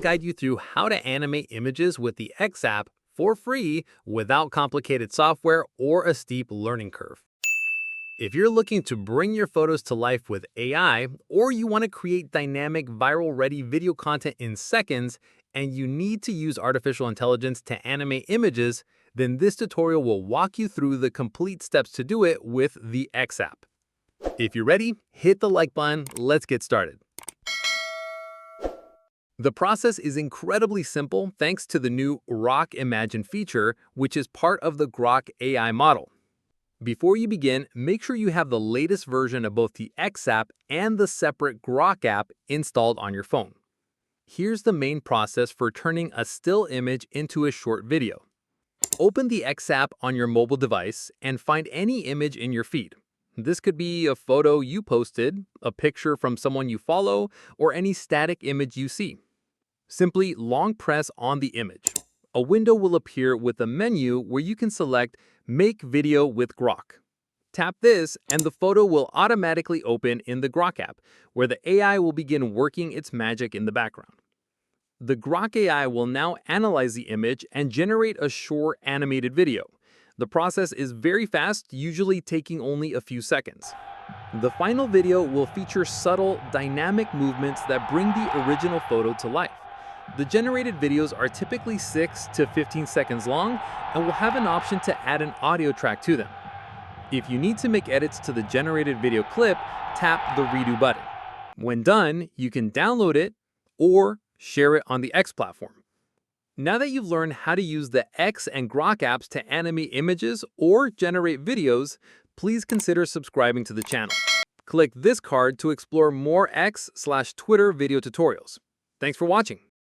guide you through how to animate images with the X app for free without complicated software or a steep learning curve. If you're looking to bring your photos to life with AI, or you want to create dynamic, viral-ready video content in seconds, and you need to use artificial intelligence to animate images, then this tutorial will walk you through the complete steps to do it with the X app. If you're ready, hit the like button. Let's get started. The process is incredibly simple thanks to the new Grok Imagine feature, which is part of the Grok AI model. Before you begin, make sure you have the latest version of both the X app and the separate Grok app installed on your phone. Here's the main process for turning a still image into a short video. Open the X app on your mobile device and find any image in your feed. This could be a photo you posted, a picture from someone you follow, or any static image you see. Simply long press on the image. A window will appear with a menu where you can select Make Video with Grok. Tap this and the photo will automatically open in the Grok app, where the AI will begin working its magic in the background. The Grok AI will now analyze the image and generate a short animated video. The process is very fast, usually taking only a few seconds. The final video will feature subtle, dynamic movements that bring the original photo to life. The generated videos are typically 6 to 15 seconds long and will have an option to add an audio track to them. If you need to make edits to the generated video clip, tap the Redo button. When done, you can download it or share it on the X platform. Now that you've learned how to use the X and Grok apps to animate images or generate videos, please consider subscribing to the channel. Click this card to explore more X/Twitter video tutorials. Thanks for watching.